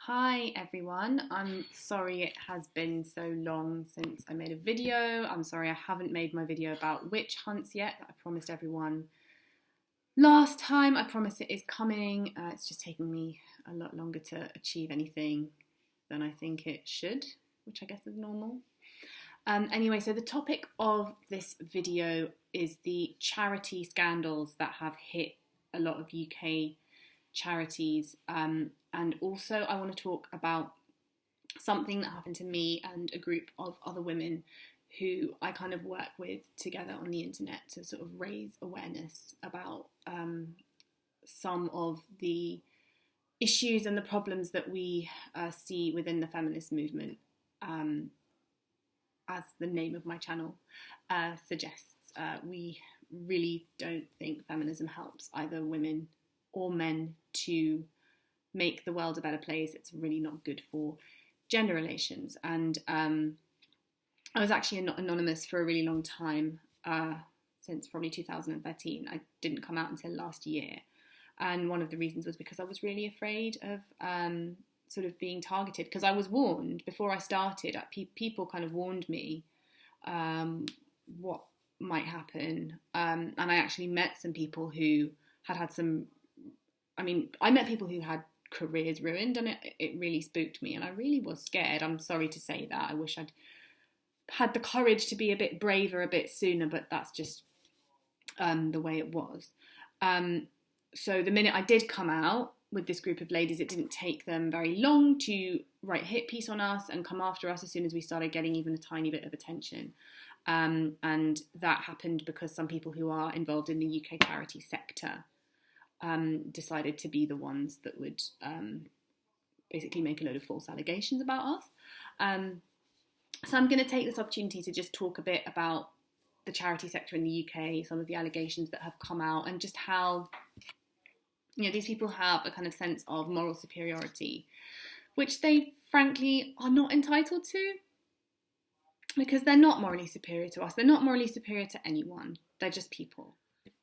Hi everyone, I'm sorry it has been so long since I made a video. I'm sorry I haven't made my video about witch hunts yet that I promised everyone last time. I promise it is coming. It's just taking me a lot longer to achieve anything than I think it should, which I guess is normal. Anyway, so the topic of this video is the charity scandals that have hit a lot of UK charities. And also I want to talk about something that happened to me and a group of other women who I kind of work with together on the internet to sort of raise awareness about some of the issues and the problems that we see within the feminist movement, as the name of my channel suggests. We really don't think feminism helps either women or men to make the world a better place. It's really not good for gender relations. And I was actually anonymous for a really long time, since probably 2013. I didn't come out until last year. And one of the reasons was because I was really afraid of sort of being targeted, because I was warned before I started. People kind of warned me what might happen. And I actually met some people who had some, I met people who had careers ruined, and it really spooked me, and I really was scared. I'm sorry to say that. I wish I'd had the courage to be a bit braver a bit sooner, but that's just the way it was. So the minute I did come out with this group of ladies, it didn't take them very long to write a hit piece on us and come after us as soon as we started getting even a tiny bit of attention. And that happened because some people who are involved in the UK charity sector decided to be the ones that would basically make a load of false allegations about us. So I'm going to take this opportunity to just talk a bit about the charity sector in the UK, some of the allegations that have come out, and just how, these people have a kind of sense of moral superiority, which they frankly are not entitled to, because they're not morally superior to us. They're not morally superior to anyone. They're just people.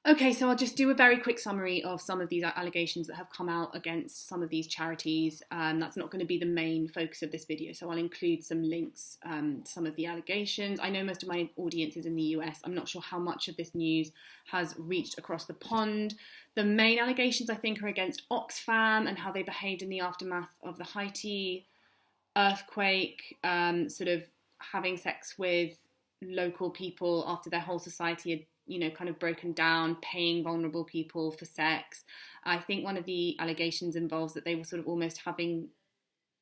Okay, so I'll just do a very quick summary of some of these allegations that have come out against some of these charities. That's not going to be the main focus of this video, so I'll include some links to some of the allegations. I know most of my audience is in the US. I'm not sure how much of this news has reached across the pond. The main allegations, I think, are against Oxfam and how they behaved in the aftermath of the Haiti earthquake, sort of having sex with local people after their whole society had kind of broken down, paying vulnerable people for sex. I think one of the allegations involves that they were sort of almost having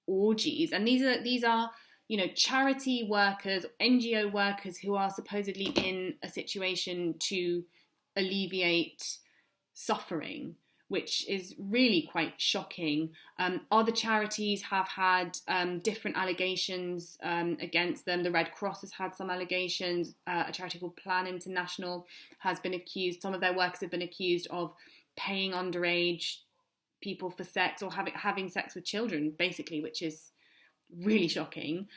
orgies. And these are charity workers, NGO workers who are supposedly in a situation to alleviate suffering, which is really quite shocking. Other charities have had different allegations against them. The Red Cross has had some allegations. A charity called Plan International has been accused. Some of their workers have been accused of paying underage people for sex, or having sex with children, basically, which is really shocking.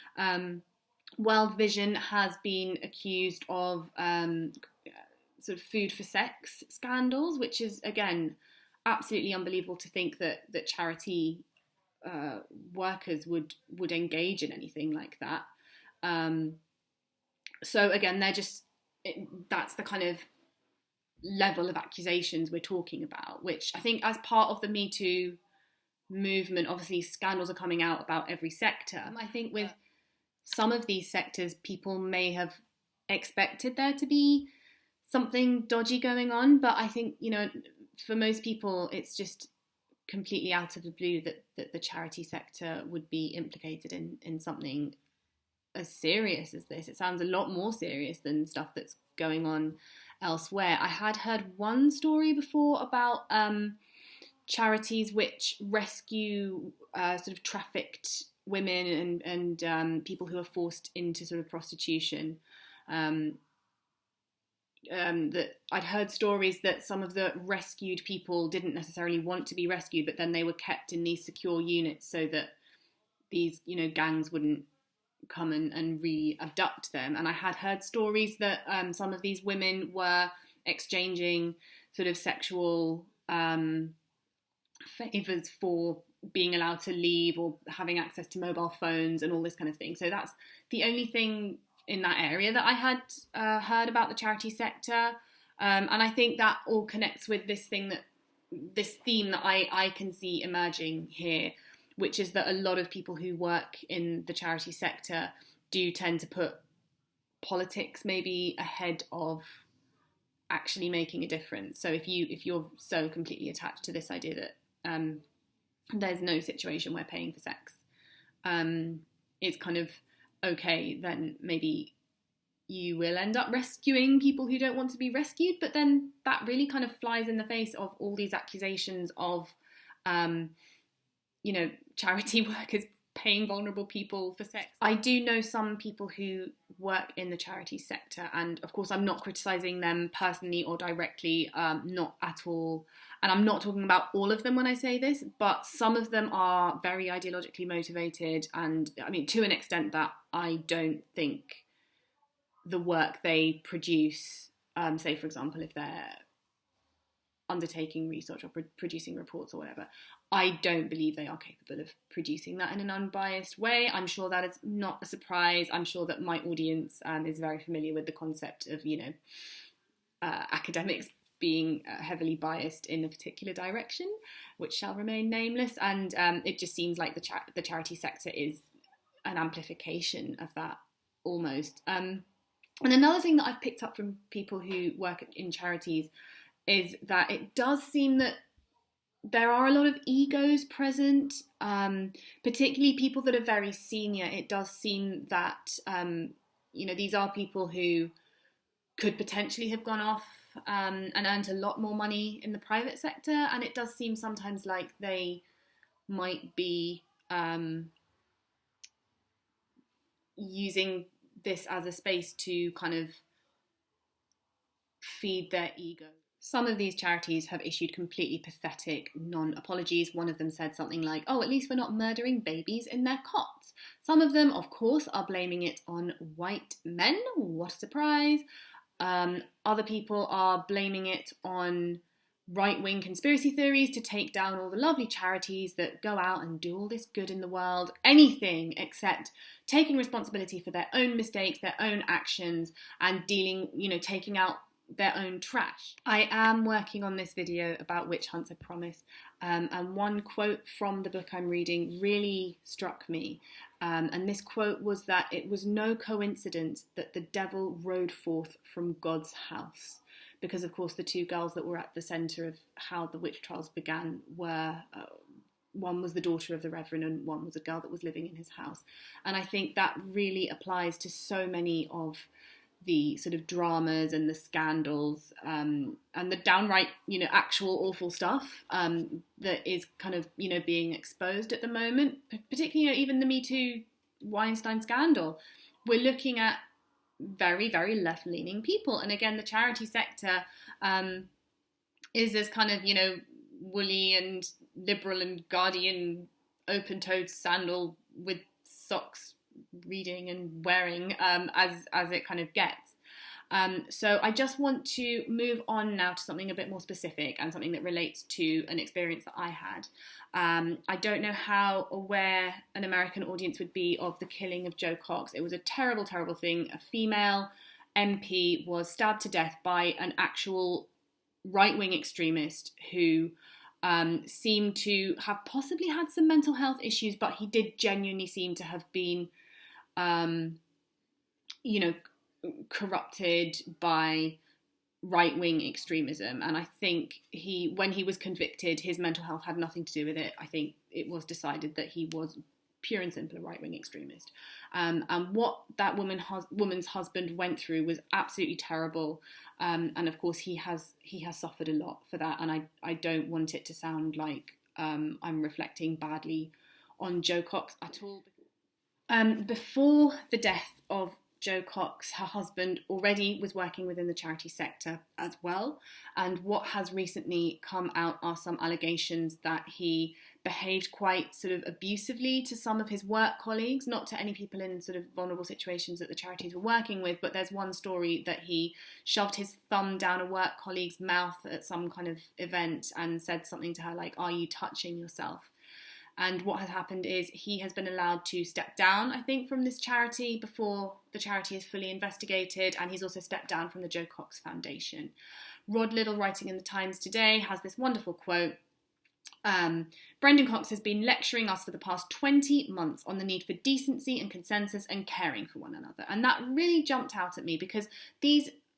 World Vision has been accused of sort of food for sex scandals, which is, again, absolutely unbelievable to think that charity workers would engage in anything like that. So again, that's the kind of level of accusations we're talking about, which I think, as part of the Me Too movement, obviously scandals are coming out about every sector. I think with some of these sectors, people may have expected there to be something dodgy going on, but I think, for most people, it's just completely out of the blue that the charity sector would be implicated in something as serious as this. It sounds a lot more serious than stuff that's going on elsewhere. I had heard one story before about charities which rescue sort of trafficked women and people who are forced into sort of prostitution. That I'd heard stories that some of the rescued people didn't necessarily want to be rescued, but then they were kept in these secure units so that these, gangs wouldn't come and re-abduct them. And I had heard stories that some of these women were exchanging sort of sexual favours for being allowed to leave or having access to mobile phones and all this kind of thing. So that's the only thing in that area that I had heard about the charity sector. And I think that all connects with this theme that I can see emerging here, which is that a lot of people who work in the charity sector do tend to put politics maybe ahead of actually making a difference. So if you're so completely attached to this idea that there's no situation where paying for sex is kind of okay, then maybe you will end up rescuing people who don't want to be rescued. But then that really kind of flies in the face of all these accusations of, charity workers paying vulnerable people for sex. I do know some people who work in the charity sector, and of course I'm not criticising them personally or directly, not at all. And I'm not talking about all of them when I say this, but some of them are very ideologically motivated, and I mean, to an extent that I don't think the work they produce, say for example, if they're undertaking research or producing reports or whatever, I don't believe they are capable of producing that in an unbiased way. I'm sure that is not a surprise. I'm sure that my audience is very familiar with the concept of, academics being heavily biased in a particular direction, which shall remain nameless. And it just seems like the charity sector is an amplification of that almost. And another thing that I've picked up from people who work in charities is that it does seem that there are a lot of egos present, particularly people that are very senior. It does seem that, these are people who could potentially have gone off and earned a lot more money in the private sector. And it does seem sometimes like they might be using this as a space to kind of feed their ego. Some of these charities have issued completely pathetic non-apologies. One of them said something like, "Oh, at least we're not murdering babies in their cots." Some of them, of course, are blaming it on white men. What a surprise. Other people are blaming it on right-wing conspiracy theories to take down all the lovely charities that go out and do all this good in the world. Anything except taking responsibility for their own mistakes, their own actions, and taking out their own trash. I am working on this video about witch hunts, I promise, and one quote from the book I'm reading really struck me, and this quote was that it was no coincidence that the devil rode forth from God's house, because of course the two girls that were at the centre of how the witch trials began were one was the daughter of the Reverend and one was a girl that was living in his house. And I think that really applies to so many of the sort of dramas and the scandals and the downright, actual awful stuff that is kind of, being exposed at the moment, particularly, even the Me Too Weinstein scandal. We're looking at very, very left-leaning people. And again, the charity sector is this kind of, woolly and liberal and guardian open-toed sandal with socks reading and wearing as it kind of gets. So I just want to move on now to something a bit more specific and something that relates to an experience that I had. I don't know how aware an American audience would be of the killing of Jo Cox. It was a terrible, terrible thing. A female MP was stabbed to death by an actual right-wing extremist who seemed to have possibly had some mental health issues, but he did genuinely seem to have been corrupted by right-wing extremism. And I think when he was convicted, his mental health had nothing to do with it. I think it was decided that he was pure and simple a right-wing extremist. And what that woman's husband went through was absolutely terrible. And of course, he has suffered a lot for that. And I don't want it to sound like I'm reflecting badly on Jo Cox at all. Before the death of Jo Cox, her husband already was working within the charity sector as well. And what has recently come out are some allegations that he behaved quite sort of abusively to some of his work colleagues, not to any people in sort of vulnerable situations that the charities were working with, but there's one story that he shoved his thumb down a work colleague's mouth at some kind of event and said something to her like, "Are you touching yourself?" And what has happened is he has been allowed to step down, I think, from this charity before the charity is fully investigated, and he's also stepped down from the Jo Cox Foundation. Rod Liddle, writing in the Times today, has this wonderful quote. Brendan Cox has been lecturing us for the past 20 months on the need for decency and consensus and caring for one another. And that really jumped out at me because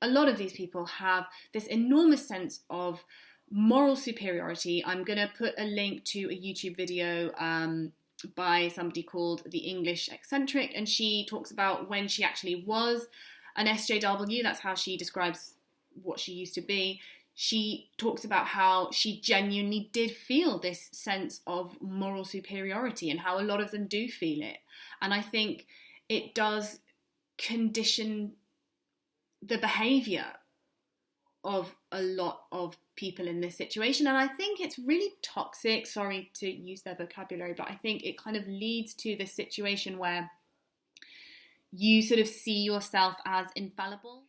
a lot of these people have this enormous sense of moral superiority. I'm going to put a link to a YouTube video by somebody called The English Eccentric, and she talks about when she actually was an SJW. That's how she describes what she used to be. She talks about how she genuinely did feel this sense of moral superiority and how a lot of them do feel it. And I think it does condition the behaviour of a lot of people in this situation. And I think it's really toxic, sorry to use their vocabulary, but I think it kind of leads to this situation where you sort of see yourself as infallible.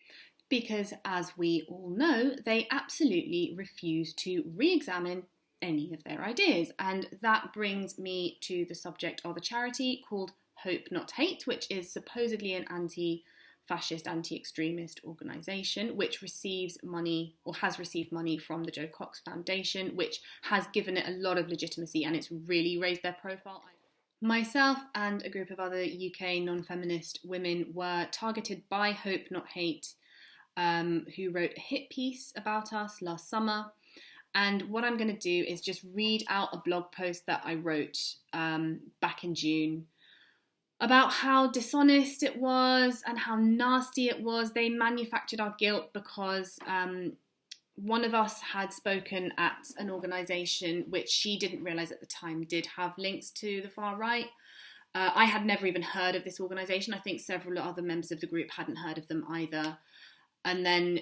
Because, as we all know, they absolutely refuse to re-examine any of their ideas. And that brings me to the subject of a charity called Hope Not Hate, which is supposedly an anti-fascist, anti-extremist organisation, which receives money, or has received money, from the Jo Cox Foundation, which has given it a lot of legitimacy, and it's really raised their profile. Myself and a group of other UK non-feminist women were targeted by Hope Not Hate, who wrote a hit piece about us last summer. And what I'm going to do is just read out a blog post that I wrote back in June about how dishonest it was and how nasty it was. They manufactured our guilt because one of us had spoken at an organisation which she didn't realise at the time did have links to the far right. I had never even heard of this organisation. I think several other members of the group hadn't heard of them either. And then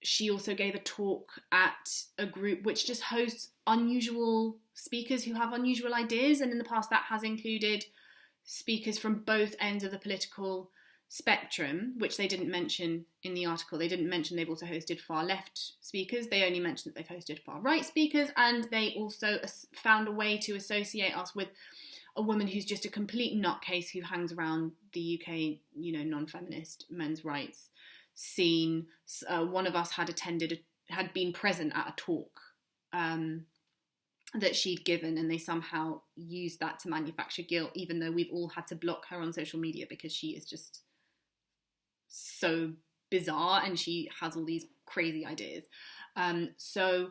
she also gave a talk at a group which just hosts unusual speakers who have unusual ideas. And in the past, that has included speakers from both ends of the political spectrum, which they didn't mention in the article. They didn't mention they've also hosted far left speakers. They only mentioned that they've hosted far right speakers. And they also found a way to associate us with a woman who's just a complete nutcase who hangs around the UK, non-feminist men's rights scene. One of us had been present at a talk that she'd given, and they somehow used that to manufacture guilt, even though we've all had to block her on social media because she is just so bizarre and she has all these crazy ideas. So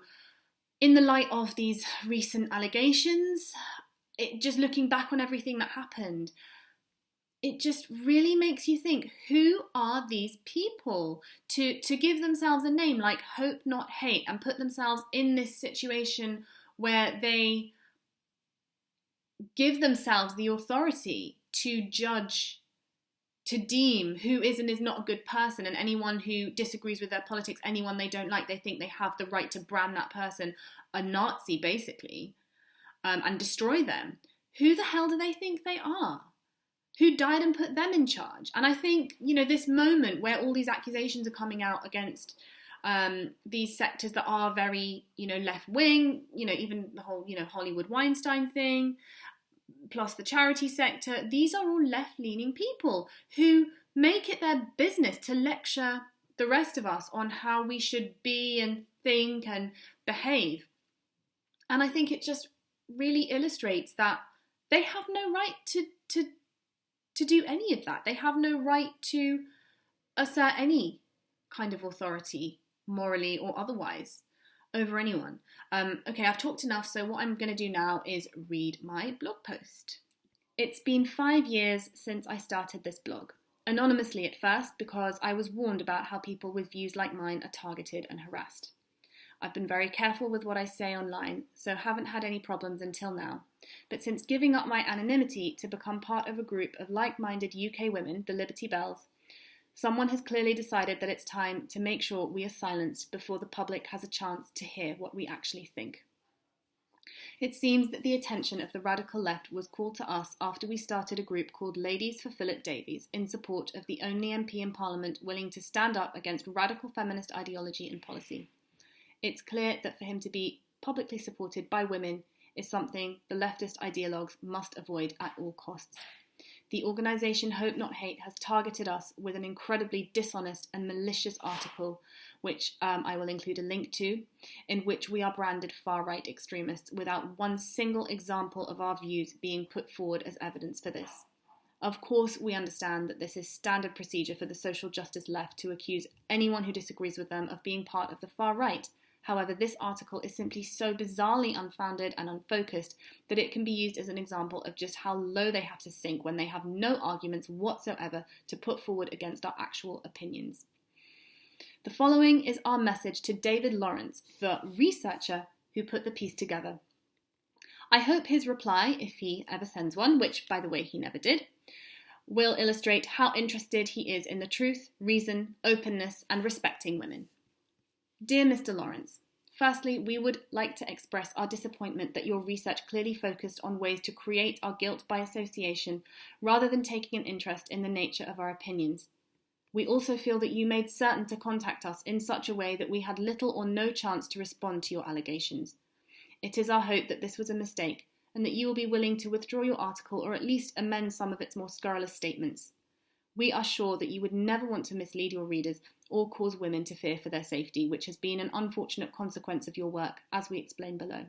in the light of these recent allegations, just looking back on everything that happened, it just really makes you think, who are these people to give themselves a name like Hope Not Hate and put themselves in this situation where they give themselves the authority to judge, to deem who is and is not a good person, and anyone who disagrees with their politics, anyone they don't like, they think they have the right to brand that person a Nazi, basically, and destroy them. Who the hell do they think they are? Who died and put them in charge? And I think, this moment where all these accusations are coming out against these sectors that are very, left-wing, even the whole, Hollywood Weinstein thing, plus the charity sector, these are all left-leaning people who make it their business to lecture the rest of us on how we should be and think and behave. And I think it just really illustrates that they have no right to do any of that. They have no right to assert any kind of authority, morally or otherwise, over anyone. Okay, I've talked enough, so what I'm going to do now is read my blog post. It's been 5 years since I started this blog. Anonymously at first, because I was warned about how people with views like mine are targeted and harassed. I've been very careful with what I say online, so haven't had any problems until now. But since giving up my anonymity to become part of a group of like-minded UK women, the Liberty Bells, someone has clearly decided that it's time to make sure we are silenced before the public has a chance to hear what we actually think. It seems that the attention of the radical left was called to us after we started a group called Ladies for Philip Davies in support of the only MP in Parliament willing to stand up against radical feminist ideology and policy. It's clear that for him to be publicly supported by women is something the leftist ideologues must avoid at all costs. The organisation Hope Not Hate has targeted us with an incredibly dishonest and malicious article, which I will include a link to, in which we are branded far-right extremists without one single example of our views being put forward as evidence for this. Of course, we understand that this is standard procedure for the social justice left to accuse anyone who disagrees with them of being part of the far right. However, this article is simply so bizarrely unfounded and unfocused that it can be used as an example of just how low they have to sink when they have no arguments whatsoever to put forward against our actual opinions. The following is our message to David Lawrence, the researcher who put the piece together. I hope his reply, if he ever sends one, which, by the way, he never did, will illustrate how interested he is in the truth, reason, openness, and respecting women. Dear Mr. Lawrence, firstly, we would like to express our disappointment that your research clearly focused on ways to create our guilt by association rather than taking an interest in the nature of our opinions. We also feel that you made certain to contact us in such a way that we had little or no chance to respond to your allegations. It is our hope that this was a mistake and that you will be willing to withdraw your article or at least amend some of its more scurrilous statements. We are sure that you would never want to mislead your readers or cause women to fear for their safety, which has been an unfortunate consequence of your work, as we explain below.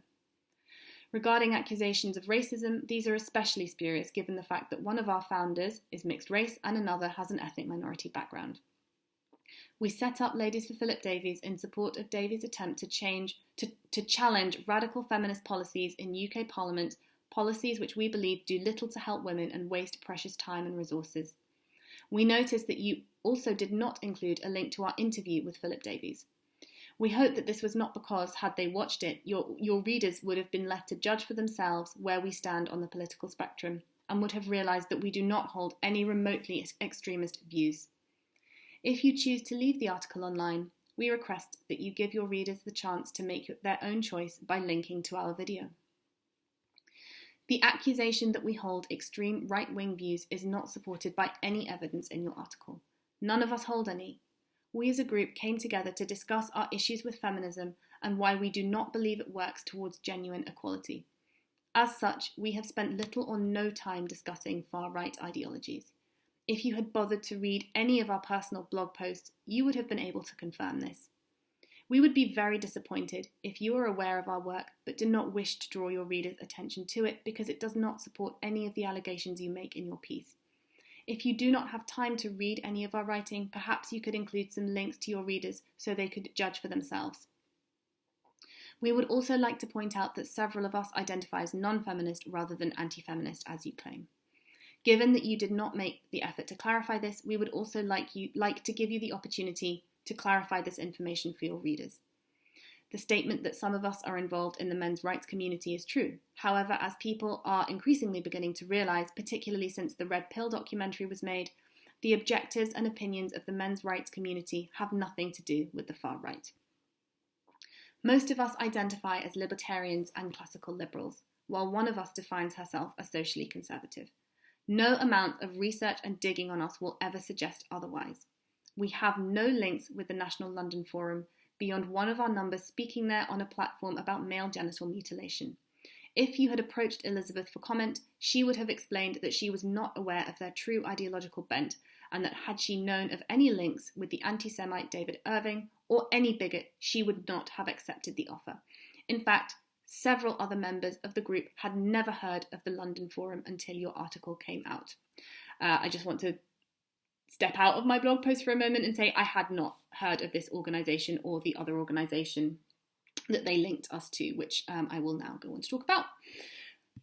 Regarding accusations of racism, these are especially spurious given the fact that one of our founders is mixed race and another has an ethnic minority background. We set up Ladies for Philip Davies in support of Davies' attempt to challenge radical feminist policies in UK Parliament, policies which we believe do little to help women and waste precious time and resources. We noticed that you also did not include a link to our interview with Philip Davies. We hope that this was not because, had they watched it, your readers would have been left to judge for themselves where we stand on the political spectrum and would have realised that we do not hold any remotely extremist views. If you choose to leave the article online, we request that you give your readers the chance to make their own choice by linking to our video. The accusation that we hold extreme right-wing views is not supported by any evidence in your article. None of us hold any. We as a group came together to discuss our issues with feminism and why we do not believe it works towards genuine equality. As such, we have spent little or no time discussing far-right ideologies. If you had bothered to read any of our personal blog posts, you would have been able to confirm this. We would be very disappointed if you are aware of our work but do not wish to draw your readers' attention to it because it does not support any of the allegations you make in your piece. If you do not have time to read any of our writing, perhaps you could include some links to your readers so they could judge for themselves. We would also like to point out that several of us identify as non-feminist rather than anti-feminist, as you claim. Given that you did not make the effort to clarify this, we would also like to give you the opportunity to clarify this information for your readers. The statement that some of us are involved in the men's rights community is true. However, as people are increasingly beginning to realise, particularly since the Red Pill documentary was made, the objectives and opinions of the men's rights community have nothing to do with the far right. Most of us identify as libertarians and classical liberals, while one of us defines herself as socially conservative. No amount of research and digging on us will ever suggest otherwise. We have no links with the National London Forum beyond one of our numbers speaking there on a platform about male genital mutilation. If you had approached Elizabeth for comment, she would have explained that she was not aware of their true ideological bent and that had she known of any links with the anti-Semite David Irving or any bigot, she would not have accepted the offer. In fact, several other members of the group had never heard of the London Forum until your article came out. I just want to step out of my blog post for a moment and say I had not heard of this organisation or the other organisation that they linked us to, which I will now go on to talk about.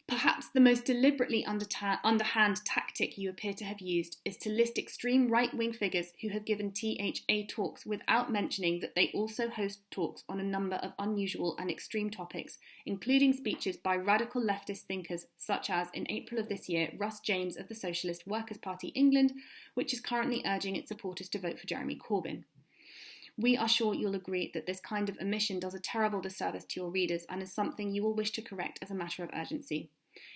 Perhaps the most deliberately underhand tactic you appear to have used is to list extreme right-wing figures who have given THA talks without mentioning that they also host talks on a number of unusual and extreme topics, including speeches by radical leftist thinkers such as, in April of this year, Russ James of the Socialist Workers' Party England, which is currently urging its supporters to vote for Jeremy Corbyn. We are sure you'll agree that this kind of omission does a terrible disservice to your readers and is something you will wish to correct as a matter of urgency.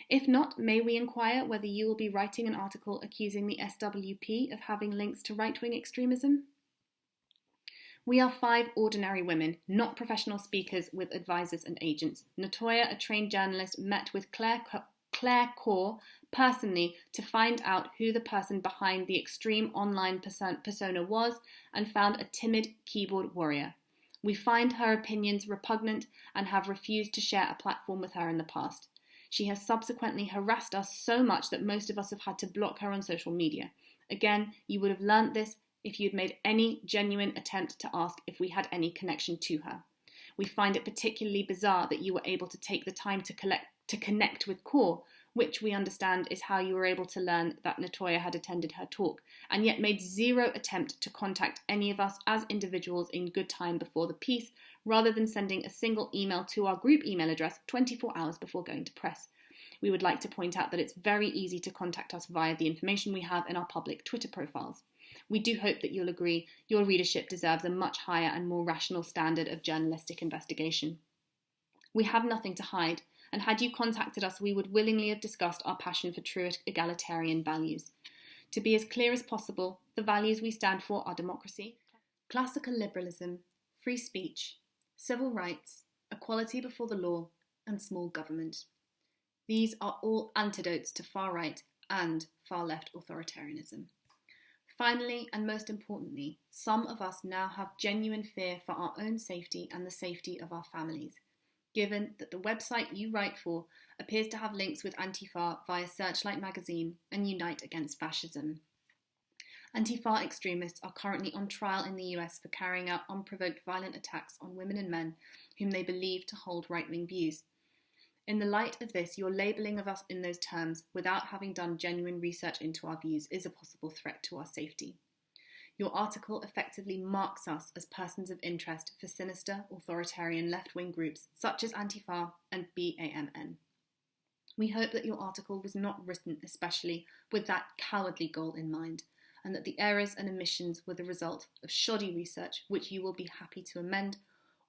If not, may we inquire whether you will be writing an article accusing the SWP of having links to right-wing extremism? We are 5 ordinary women, not professional speakers with advisors and agents. Natoya, a trained journalist, met with Claire Core personally to find out who the person behind the extreme online persona was and found a timid keyboard warrior. We find her opinions repugnant and have refused to share a platform with her in the past. She has subsequently harassed us so much that most of us have had to block her on social media. Again, you would have learnt this if you'd made any genuine attempt to ask if we had any connection to her. We find it particularly bizarre that you were able to take the time to connect with Core, which we understand is how you were able to learn that Natoya had attended her talk, and yet made zero attempt to contact any of us as individuals in good time before the piece, rather than sending a single email to our group email address 24 hours before going to press. We would like to point out that it's very easy to contact us via the information we have in our public Twitter profiles. We do hope that you'll agree your readership deserves a much higher and more rational standard of journalistic investigation. We have nothing to hide, and had you contacted us, we would willingly have discussed our passion for true egalitarian values. To be as clear as possible, the values we stand for are democracy, classical liberalism, free speech, civil rights, equality before the law, and small government. These are all antidotes to far-right and far-left authoritarianism. Finally, and most importantly, some of us now have genuine fear for our own safety and the safety of our families, given that the website you write for appears to have links with Antifa via Searchlight magazine and Unite Against Fascism. Antifa extremists are currently on trial in the US for carrying out unprovoked violent attacks on women and men whom they believe to hold right-wing views. In the light of this, your labelling of us in those terms, without having done genuine research into our views, is a possible threat to our safety. Your article effectively marks us as persons of interest for sinister, authoritarian left-wing groups such as Antifa and BAMN. We hope that your article was not written especially with that cowardly goal in mind, and that the errors and omissions were the result of shoddy research which you will be happy to amend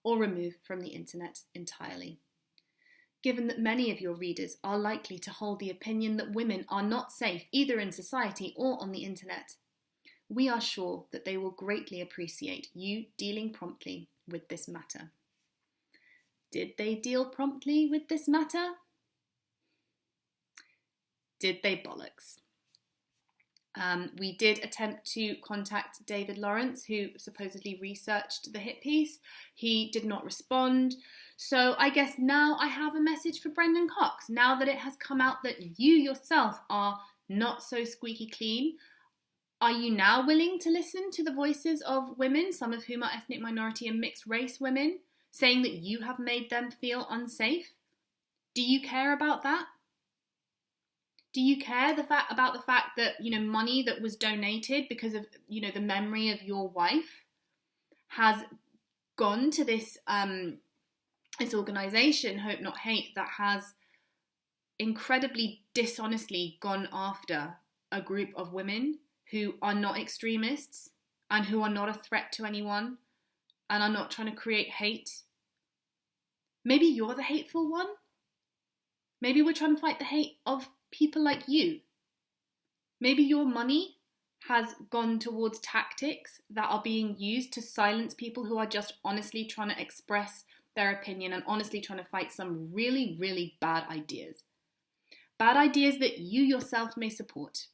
or remove from the internet entirely. Given that many of your readers are likely to hold the opinion that women are not safe either in society or on the internet, we are sure that they will greatly appreciate you dealing promptly with this matter. Did they deal promptly with this matter? Did they bollocks? We did attempt to contact David Lawrence, who supposedly researched the hit piece. He did not respond. So I guess now I have a message for Brendan Cox. Now that it has come out that you yourself are not so squeaky clean, are you now willing to listen to the voices of women, some of whom are ethnic minority and mixed race women, saying that you have made them feel unsafe? Do you care about that? Do you care about the fact that, money that was donated because of, the memory of your wife has gone to this organisation, Hope Not Hate, that has incredibly dishonestly gone after a group of women who are not extremists and who are not a threat to anyone and are not trying to create hate? Maybe you're the hateful one. Maybe we're trying to fight the hate of people like you. Maybe your money has gone towards tactics that are being used to silence people who are just honestly trying to express their opinion and honestly trying to fight some really, really bad ideas. Bad ideas that you yourself may support.